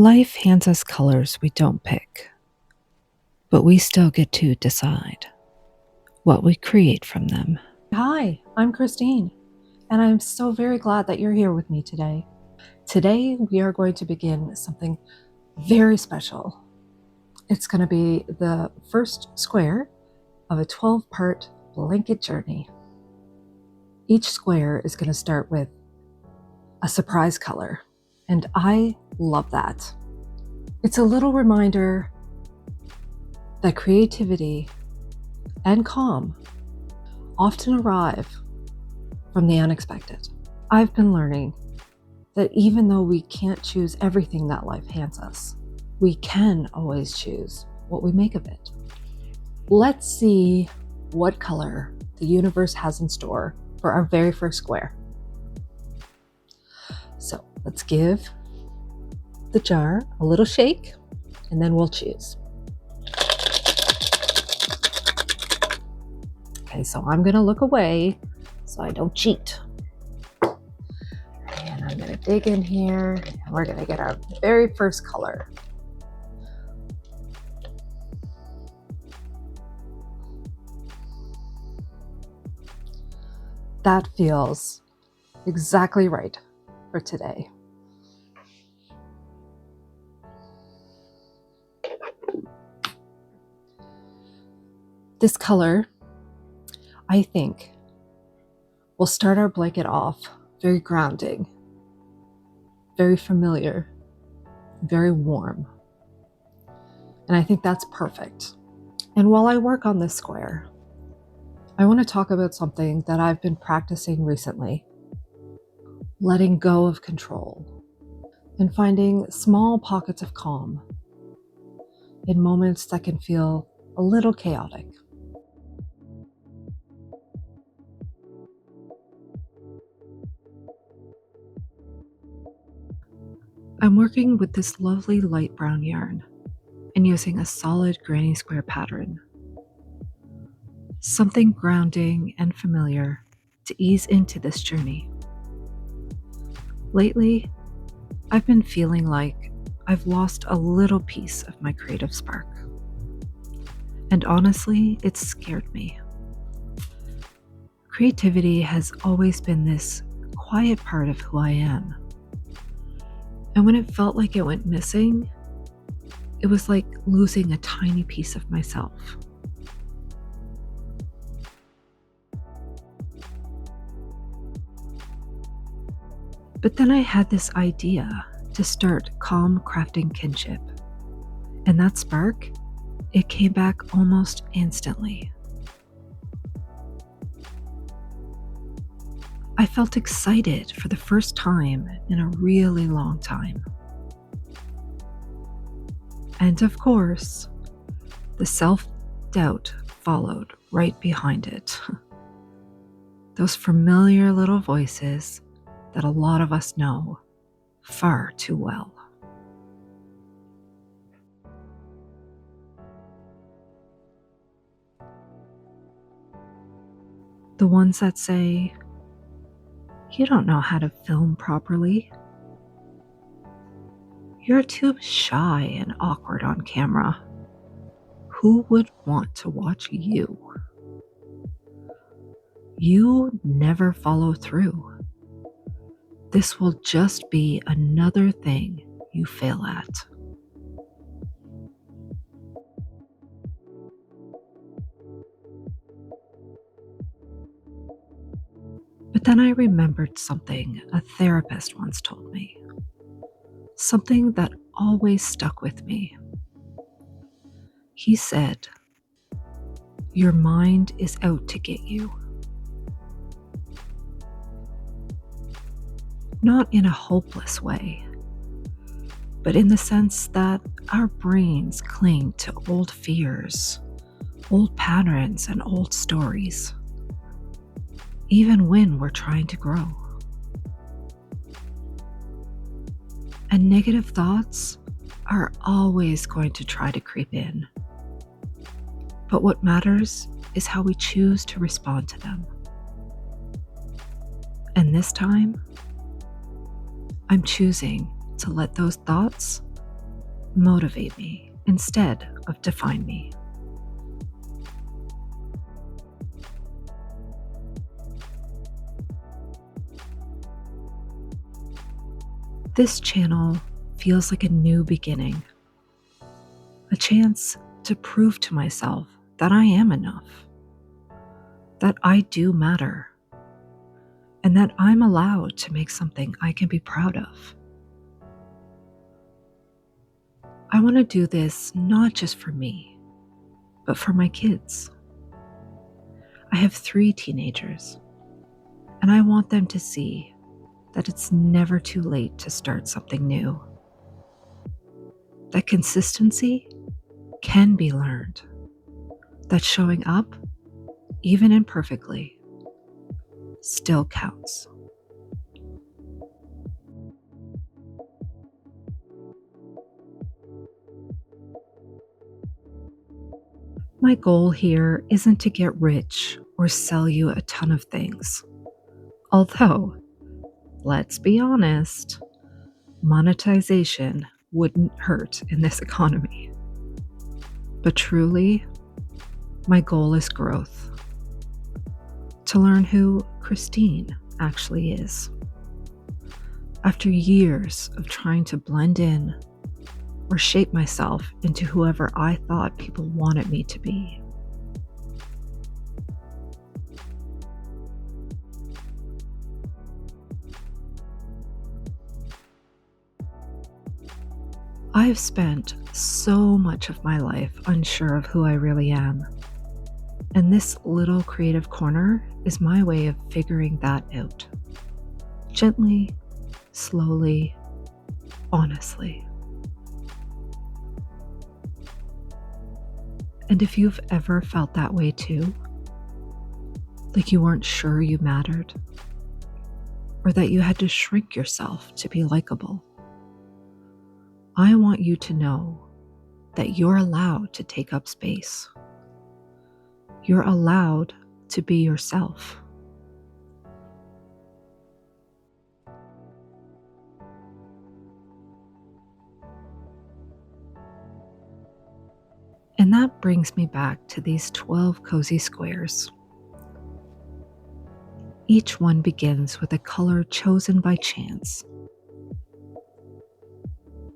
Life hands us colors we don't pick, but we still get to decide what we create from them. Hi, I'm Christine, and I'm so very glad that you're here with me today. Today, we are going to begin something very special. It's going to be the first square of a 12-part blanket journey. Each square is going to start with a surprise color, and I love that. It's a little reminder that creativity and calm often arrive from the unexpected. I've been learning that even though we can't choose everything that life hands us, we can always choose what we make of it. Let's see what color the universe has in store for our very first square. So let's give the jar a little shake, and then we'll choose. Okay, so I'm gonna look away so I don't cheat. And I'm gonna dig in here, and we're gonna get our very first color. That feels exactly right for today. This color, I think, will start our blanket off very grounding, very familiar, very warm. And I think that's perfect. And while I work on this square, I want to talk about something that I've been practicing recently: letting go of control and finding small pockets of calm in moments that can feel a little chaotic. I'm working with this lovely light brown yarn and using a solid granny square pattern. Something grounding and familiar to ease into this journey. Lately, I've been feeling like I've lost a little piece of my creative spark. And honestly, it's scared me. Creativity has always been this quiet part of who I am. And when it felt like it went missing, it was like losing a tiny piece of myself. But then I had this idea to start Calm Crafting Kinship. And that spark, it came back almost instantly. I felt excited for the first time in a really long time. And of course, the self-doubt followed right behind it. Those familiar little voices that a lot of us know far too well. The ones that say, "You don't know how to film properly. You're too shy and awkward on camera. Who would want to watch you? You never follow through. This will just be another thing you fail at." But then I remembered something a therapist once told me. Something that always stuck with me. He said, "Your mind is out to get you." Not in a hopeless way, but in the sense that our brains cling to old fears, old patterns, and old stories, even when we're trying to grow. And negative thoughts are always going to try to creep in. But what matters is how we choose to respond to them. And this time, I'm choosing to let those thoughts motivate me instead of define me. This channel feels like a new beginning, a chance to prove to myself that I am enough, that I do matter, and that I'm allowed to make something I can be proud of. I want to do this not just for me, but for my kids. I have 3 teenagers, and I want them to see that it's never too late to start something new. That consistency can be learned. That showing up, even imperfectly, still counts. My goal here isn't to get rich or sell you a ton of things. Although, let's be honest, monetization wouldn't hurt in this economy. But truly, my goal is growth. To learn who Christine actually is. After years of trying to blend in or shape myself into whoever I thought people wanted me to be. I've spent so much of my life unsure of who I really am. And this little creative corner is my way of figuring that out. Gently, slowly, honestly. And if you've ever felt that way too, like you weren't sure you mattered, or that you had to shrink yourself to be likable, I want you to know that you're allowed to take up space. You're allowed to be yourself. And that brings me back to these 12 cozy squares. Each one begins with a color chosen by chance.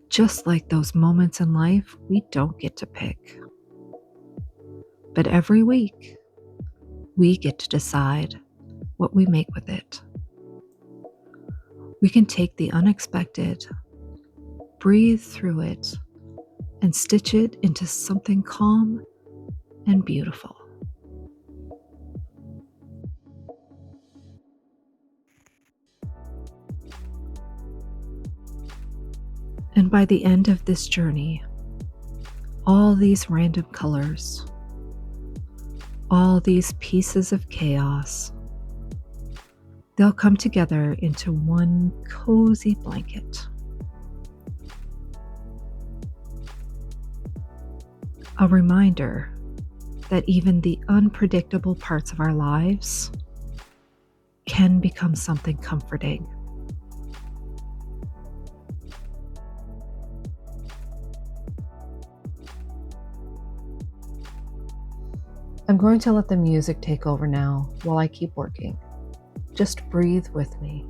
Just like those moments in life we don't get to pick. But every week, we get to decide what we make with it. We can take the unexpected, breathe through it, and stitch it into something calm and beautiful. And by the end of this journey, all these random colors, all these pieces of chaos, they'll come together into one cozy blanket. A reminder that even the unpredictable parts of our lives can become something comforting. I'm going to let the music take over now while I keep working. Just breathe with me.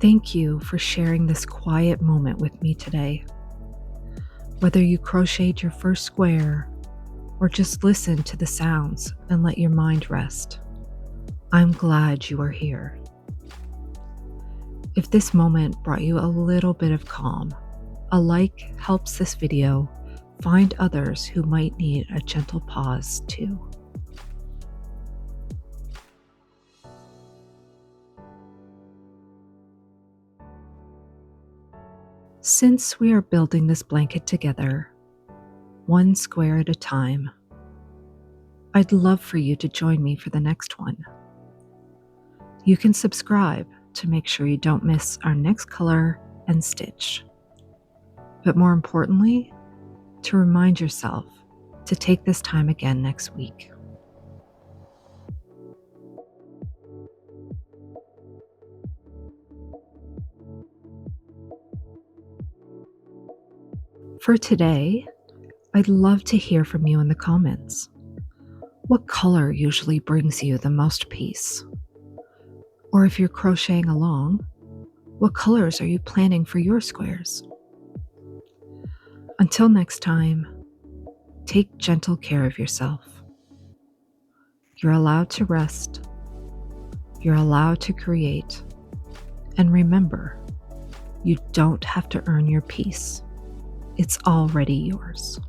Thank you for sharing this quiet moment with me today. Whether you crocheted your first square or just listened to the sounds and let your mind rest, I'm glad you are here. If this moment brought you a little bit of calm, a like helps this video find others who might need a gentle pause too. Since we are building this blanket together, one square at a time, I'd love for you to join me for the next one. You can subscribe to make sure you don't miss our next color and stitch. But more importantly, to remind yourself to take this time again next week. For today, I'd love to hear from you in the comments. What color usually brings you the most peace? Or if you're crocheting along, what colors are you planning for your squares? Until next time, take gentle care of yourself. You're allowed to rest. You're allowed to create. And remember, you don't have to earn your peace. It's already yours.